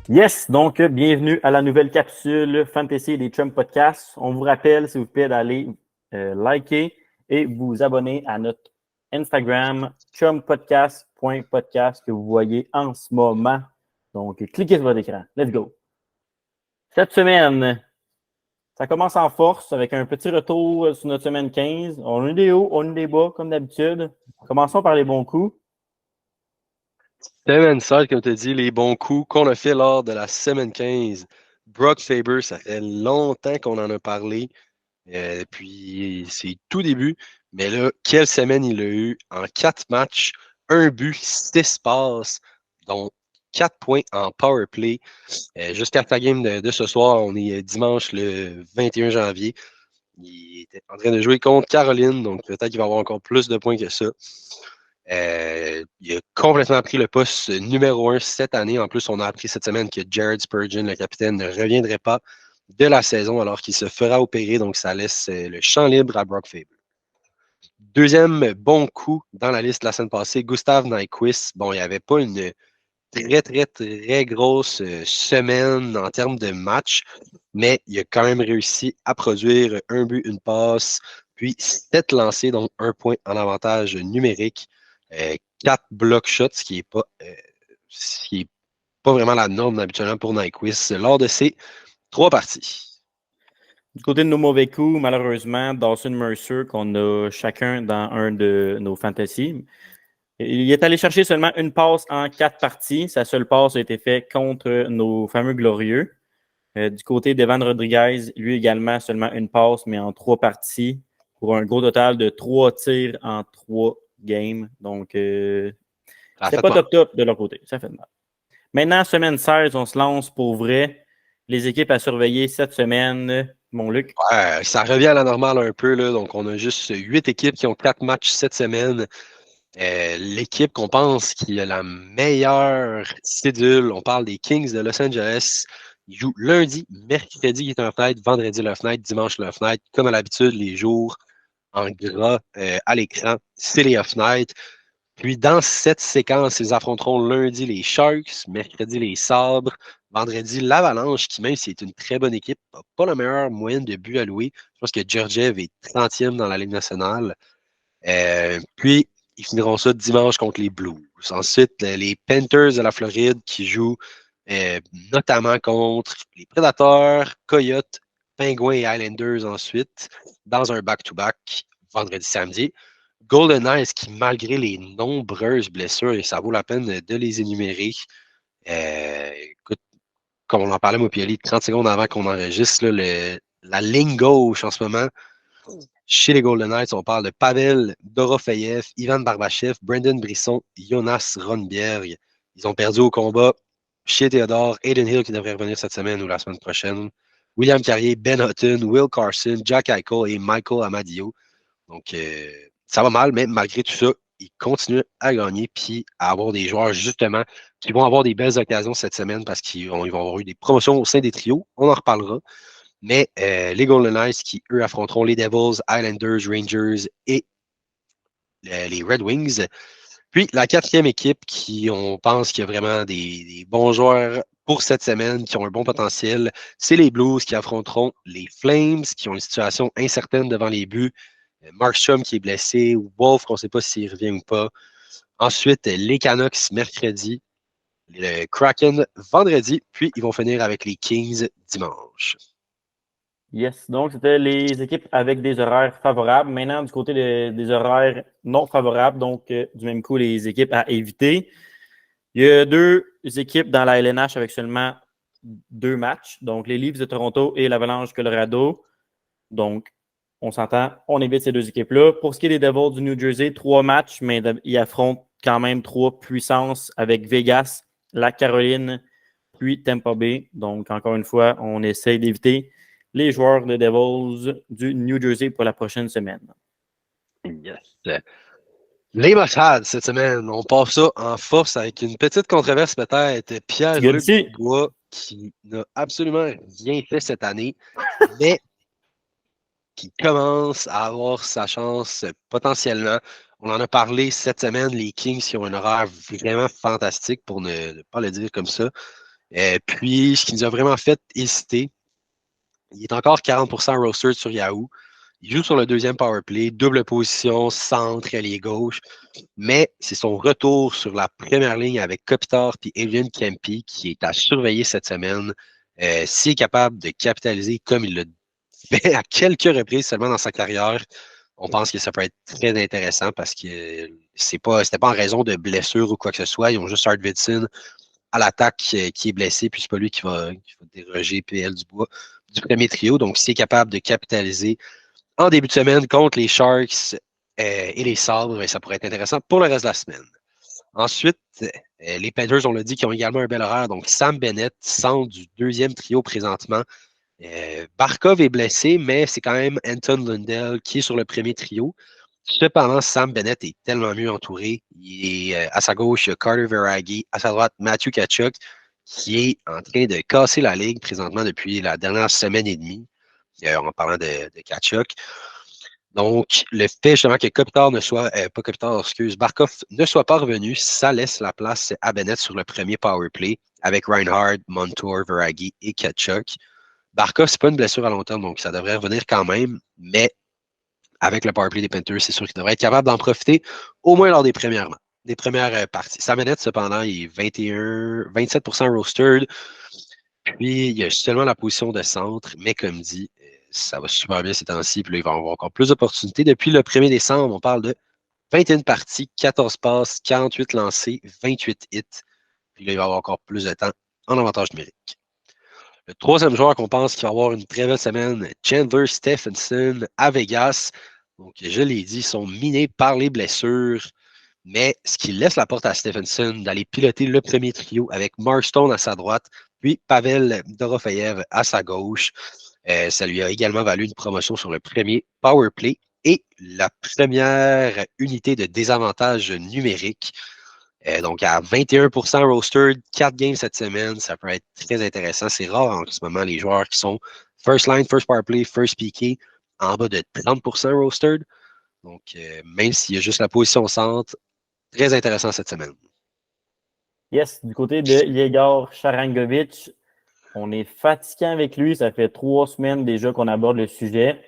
Yes, donc bienvenue à la nouvelle capsule Fantasy des Chum Podcast. On vous rappelle, s'il vous plaît, d'aller liker et vous abonner à notre Instagram chumpodcast.podcast que vous voyez en ce moment. Donc, cliquez sur votre écran. Let's go. Cette semaine, ça commence en force avec un petit retour sur notre semaine 15. On a eu des hauts, on a eu des bas, comme d'habitude. Commençons par les bons coups. Semaine 16, comme tu as dit, les bons coups qu'on a fait lors de la semaine 15. Brock Faber, ça fait longtemps qu'on en a parlé. Puis c'est tout début. Mais là, quelle semaine il a eu en 4 matchs, un but, 6 passes, dont 4 points en power play. Jusqu'à ta game de ce soir, on est dimanche le 21 janvier. Il était en train de jouer contre Caroline, donc peut-être qu'il va avoir encore plus de points que ça. Il a complètement pris le poste numéro 1 cette année. En plus, on a appris cette semaine que Jared Spurgeon, le capitaine, ne reviendrait pas de la saison alors qu'il se fera opérer. Donc, ça laisse le champ libre à Brock Faber. Deuxième bon coup dans la liste la semaine passée, Gustav Nyquist. Bon, il n'y avait pas une très grosse semaine en termes de match, mais il a quand même réussi à produire un but, une passe, puis 7 lancés, donc un point en avantage numérique, 4 block shots, ce qui est pas vraiment la norme habituellement pour Nyquist lors de ces 3 parties. Du côté de nos mauvais coups, malheureusement, Dawson Mercer, qu'on a chacun dans un de nos fantasy, il est allé chercher seulement une passe en 4 parties. Sa seule passe a été faite contre nos fameux glorieux. Du côté d'Evan Rodriguez, lui également, seulement une passe, mais en 3 parties, pour un gros total de 3 tirs en 3 games. Donc, Ça a c'était fait pas mal. top de leur côté. Ça fait mal. Maintenant, semaine 16, on se lance pour vrai. Les équipes à surveiller cette semaine, mon Luc. Ouais, ça revient à la normale un peu, là. Donc, on a juste 8 équipes qui ont 4 matchs cette semaine. L'équipe qu'on pense qui a la meilleure cédule, on parle des Kings de Los Angeles. Ils jouent lundi, mercredi, qui est un fenêtre, vendredi le fenêtre, dimanche le fenêtre. Comme à l'habitude, les jours en gras à l'écran, c'est les off night. Puis dans cette séquence, ils affronteront lundi les Sharks, mercredi les Sabres, vendredi l'Avalanche, qui même si c'est une très bonne équipe, n'a pas la meilleure moyenne de buts alloués. Je pense que Georgiev est 30e dans la Ligue nationale. Puis, ils finiront ça dimanche contre les Blues. Ensuite, les Panthers de la Floride qui jouent euh, notamment contre les Predators, Coyotes, Penguins et Islanders ensuite, dans un back-to-back vendredi-samedi. Golden Knights qui, malgré les nombreuses blessures, et ça vaut la peine de les énumérer, écoute, comme on en parlait, moi, puis 30 secondes avant qu'on enregistre, là, la ligne gauche en ce moment, chez les Golden Knights, on parle de Pavel Dorofeyev, Ivan Barbachev, Brendan Brisson, Jonas Ronbjerg. Ils ont perdu au combat chez Theodore, Aiden Hill qui devrait revenir cette semaine ou la semaine prochaine, William Carrier, Ben Hutton, Will Carson, Jack Eichel et Michael Amadio. Donc, ça va mal, mais malgré tout ça, ils continuent à gagner puis à avoir des joueurs, justement, qui vont avoir des belles occasions cette semaine parce qu'ils vont avoir eu des promotions au sein des trios. On en reparlera. Mais les Golden Knights qui, eux, affronteront les Devils, Islanders, Rangers et les Red Wings. Puis la quatrième équipe qui, on pense qu'il y a vraiment des bons joueurs pour cette semaine, qui ont un bon potentiel, c'est les Blues qui affronteront les Flames, qui ont une situation incertaine devant les buts. Markstrom qui est blessé, Wolf, on ne sait pas s'il revient ou pas. Ensuite, les Canucks mercredi, le Kraken vendredi, puis ils vont finir avec les Kings dimanche. Yes, donc c'était les équipes avec des horaires favorables. Maintenant, du côté des horaires non favorables, donc du même coup, les équipes à éviter. Il y a 2 équipes dans la LNH avec seulement 2 matchs, donc les Leafs de Toronto et l'Avalanche Colorado. Donc, on s'entend, on évite ces 2 équipes-là. Pour ce qui est des Devils du New Jersey, 3 matchs, mais ils affrontent quand même 3 puissances avec Vegas, la Caroline, puis Tampa Bay. Donc, encore une fois, on essaie d'éviter les joueurs de Devils du New Jersey pour la prochaine semaine. Yes. Les Machades, cette semaine, on passe ça en force avec une petite controverse peut-être. Petit gars Pierre-Luc d'ici. Dubois, qui n'a absolument rien fait cette année, mais qui commence à avoir sa chance potentiellement. On en a parlé cette semaine, les Kings qui ont un horaire vraiment fantastique, pour ne pas le dire comme ça. Puis, ce qui nous a vraiment fait hésiter, il est encore 40% rostered sur Yahoo. Il joue sur le deuxième power play, double position, centre, allié gauche. Mais c'est son retour sur la première ligne avec Kopitar et Adrian Kempe qui est à surveiller cette semaine. S'il est capable de capitaliser comme il l'a fait à quelques reprises seulement dans sa carrière, on pense que ça peut être très intéressant parce que c'était pas en raison de blessure ou quoi que ce soit. Ils ont juste Arvidsson à l'attaque qui est blessé, puis c'est pas lui qui va déroger PL Dubois du premier trio. Donc, s'il est capable de capitaliser en début de semaine contre les Sharks et les Sabres, ça pourrait être intéressant pour le reste de la semaine. Ensuite, les Panthers, on l'a dit, qui ont également un bel horaire. Donc, Sam Bennett, centre du deuxième trio présentement. Barkov est blessé, mais c'est quand même Anton Lundell qui est sur le premier trio. Cependant, Sam Bennett est tellement mieux entouré. Il est à sa gauche, Carter Verhaeghe, à sa droite, Matthew Tkachuk, qui est en train de casser la ligue présentement depuis la dernière semaine et demie, en parlant de Tkachuk. Donc, le fait justement que Kopitar ne soit, pas Kopitar, excuse, Barkov ne soit pas revenu, ça laisse la place à Bennett sur le premier power play avec Reinhardt, Montour, Verhaeghe et Tkachuk. Barkov, c'est pas une blessure à long terme, donc ça devrait revenir quand même, mais avec le powerplay des Panthers, c'est sûr qu'il devrait être capable d'en profiter, au moins lors des premières parties. Sam Bennett, cependant, il est 27% rostered, puis il y a seulement la position de centre, mais comme dit, ça va super bien ces temps-ci, puis là, il va avoir encore plus d'opportunités. Depuis le 1er décembre, on parle de 21 parties, 14 passes, 48 lancés, 28 hits, puis là, il va avoir encore plus de temps en avantage numérique. Le troisième joueur qu'on pense qu'il va avoir une très belle semaine, Chandler Stephenson à Vegas. Donc, je l'ai dit, ils sont minés par les blessures, mais ce qui laisse la porte à Stephenson d'aller piloter le premier trio avec Mark Stone à sa droite, puis Pavel Dorofeyev à sa gauche. Ça lui a également valu une promotion sur le premier power play et la première unité de désavantage numérique. Donc, à 21% rostered, 4 games cette semaine, ça peut être très intéressant. C'est rare en ce moment les joueurs qui sont first line, first power play, first PK, en bas de 30% rostered. Donc, même s'il y a juste la position centre, très intéressant cette semaine. Yes, du côté de Yegor Sharangovich, on est fatiguant avec lui. Ça fait 3 semaines déjà qu'on aborde le sujet.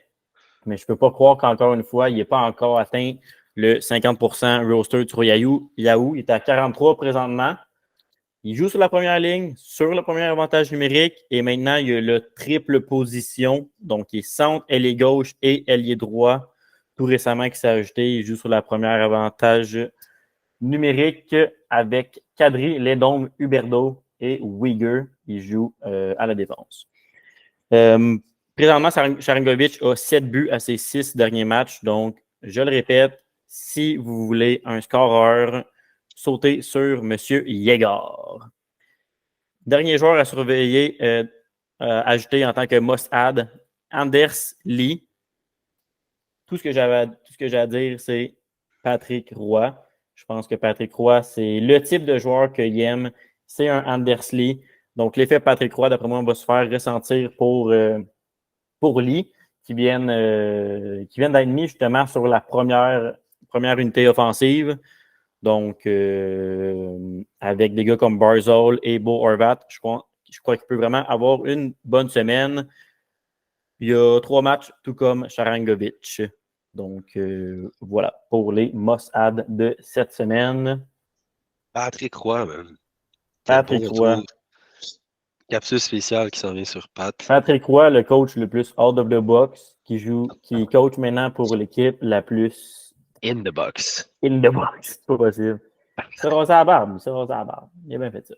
Mais je ne peux pas croire qu'encore une fois, il n'est pas encore atteint le 50% roster sur Yahoo. Il est à 43 présentement. Il joue sur la première ligne, sur le premier avantage numérique. Et maintenant, il y a le triple position. Donc, il est centre, ailier gauche et ailier droit. Tout récemment qui s'est ajouté. Il joue sur la première avantage numérique avec Kadri, Ledom, Huberdeau et Uyghur. Il joue à la défense. Présentement, Sharangovich a 7 buts à ses 6 derniers matchs. Donc, je le répète, si vous voulez un scoreur, sautez sur M. Yegor. Dernier joueur à surveiller, ajouté en tant que must-add, Anders Lee. Tout ce que j'ai à dire, c'est Patrick Roy. Je pense que Patrick Roy, c'est le type de joueur qu'il aime. C'est un Anders Lee. Donc, l'effet Patrick Roy, d'après moi, va se faire ressentir pour Lee, qui viennent d'être mis justement sur la première unité offensive. Donc, avec des gars comme Barzal et Bo Horvat, je crois qu'il peut vraiment avoir une bonne semaine. Il y a 3 matchs, tout comme Sharangovich. Donc, voilà, pour les must-add de cette semaine. Patrick Roy, man. Patrick Roy. Capsule spéciale qui s'en vient sur Pat. Patrick Roy, le coach le plus out of the box, qui coach maintenant pour l'équipe la plus in the box. In the box, c'est pas possible. C'est rasé à la barbe, Il a bien fait ça.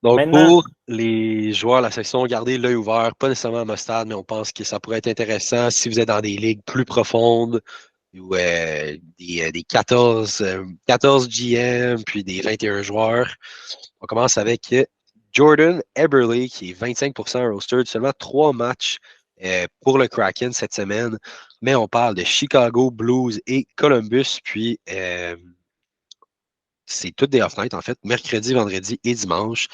Donc, maintenant, pour les joueurs de la section, gardez l'œil ouvert, pas nécessairement à Mustard, mais on pense que ça pourrait être intéressant si vous êtes dans des ligues plus profondes ou des 14 GM puis des 21 joueurs. On commence avec Jordan Eberle, qui est 25% rostered, seulement 3 matchs pour le Kraken cette semaine. Mais on parle de Chicago, Blues et Columbus. Puis, c'est toutes des off-nights, en fait, mercredi, vendredi et dimanche.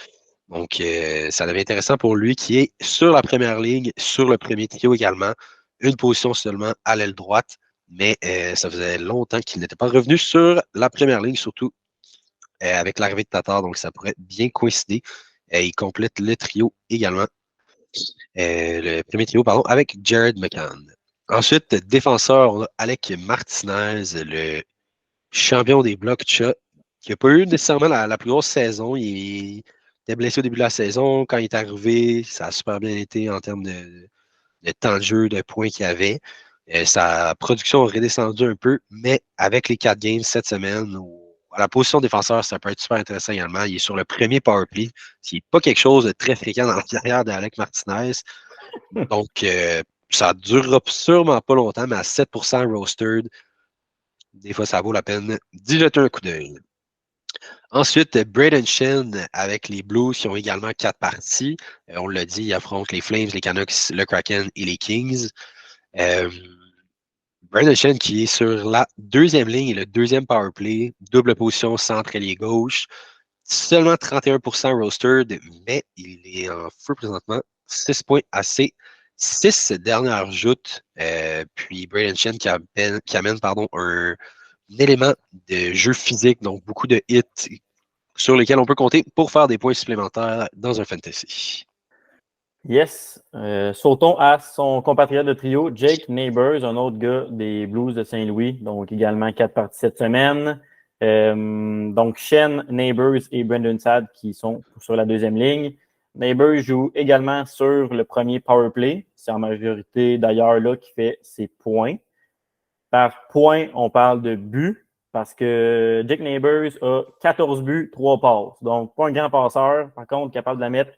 Donc, ça devient intéressant pour lui qui est sur la première ligne, sur le premier trio également. Une position seulement à l'aile droite. Mais ça faisait longtemps qu'il n'était pas revenu sur la première ligne, surtout avec l'arrivée de Tatar. Donc, ça pourrait bien coïncider. Il complète le trio également. Le premier trio, pardon, avec Jared McCann. Ensuite, défenseur, on a Alec Martinez, le champion des blocs shot, qui n'a pas eu nécessairement la plus grosse saison. Il était blessé au début de la saison. Quand il est arrivé, ça a super bien été en termes de temps de jeu, de points qu'il avait. Sa production a redescendu un peu, mais avec les 4 games cette semaine, à la position de défenseur, ça peut être super intéressant également. Il est sur le premier power play, ce qui n'est pas quelque chose de très fréquent dans la carrière d'Alec Martinez. Donc, ça ne durera sûrement pas longtemps, mais à 7% rostered, des fois, ça vaut la peine d'y jeter un coup d'œil. Ensuite, Braden Shen avec les Blues qui ont également 4 parties. On l'a dit, ils affrontent les Flames, les Canucks, le Kraken et les Kings. Braden Shen qui est sur la deuxième ligne et le deuxième power play, double position centre ailier gauche. Seulement 31% rostered, mais il est en feu présentement. 6 points assez. 6 dernières joutes. Puis Braden Shen qui amène un élément de jeu physique, donc beaucoup de hits sur lesquels on peut compter pour faire des points supplémentaires dans un fantasy. Yes. Sautons à son compatriote de trio, Jake Neighbors, un autre gars des Blues de Saint-Louis, donc également 4 parties cette semaine. Donc, Shen, Neighbors et Brendan Saad qui sont sur la deuxième ligne. Neighbors joue également sur le premier power play. C'est en majorité d'ailleurs là qui fait ses points. Par point, on parle de buts parce que Jake Neighbors a 14 buts, 3 passes. Donc, pas un grand passeur, par contre, capable de la mettre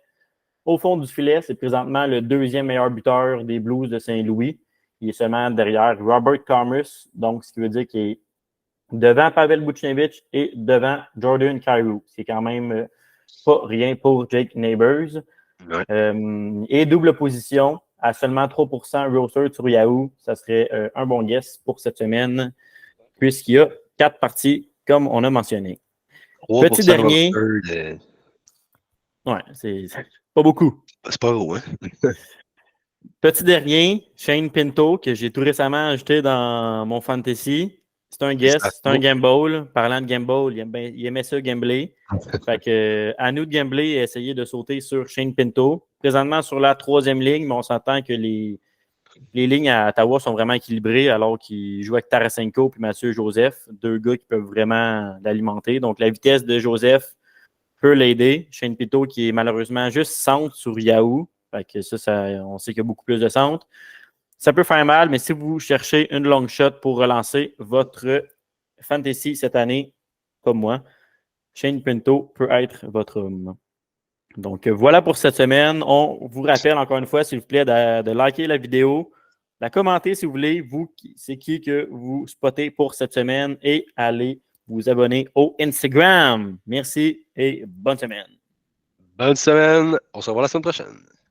au fond du filet. C'est présentement le deuxième meilleur buteur des Blues de Saint-Louis. Il est seulement derrière Robert Thomas, donc ce qui veut dire qu'il est devant Pavel Buchnevich et devant Jordan Kyrou. C'est quand même pas rien pour Jake Neighbors. Ouais. Et double position à seulement 3% roster sur Yahoo. Ça serait un bon guess pour cette semaine puisqu'il y a 4 parties comme on a mentionné. Petit dernier. Ouais, c'est pas beaucoup. C'est pas gros, hein? Petit dernier, Shane Pinto, que j'ai tout récemment ajouté dans mon fantasy. C'est un guess, c'est un gamble. Parlant de gamble, il aimait ça gambler. Fait que, à nous de gambler et essayer de sauter sur Shane Pinto. Présentement sur la 3e ligne, mais on s'entend que les lignes à Ottawa sont vraiment équilibrées alors qu'il joue avec Tarasenko et Mathieu Joseph, 2 gars qui peuvent vraiment l'alimenter. Donc, la vitesse de Joseph peut l'aider. Shane Pinto qui est malheureusement juste centre sur Yahoo. Fait que ça, on sait qu'il y a beaucoup plus de centres. Ça peut faire mal, mais si vous cherchez une long shot pour relancer votre fantasy cette année, comme moi, Shane Pinto peut être votre homme. Donc, voilà pour cette semaine. On vous rappelle encore une fois, s'il vous plaît, de liker la vidéo, la commenter si vous voulez, c'est qui que vous spottez pour cette semaine et allez vous abonner au Instagram. Merci et bonne semaine. Bonne semaine. On se revoit la semaine prochaine.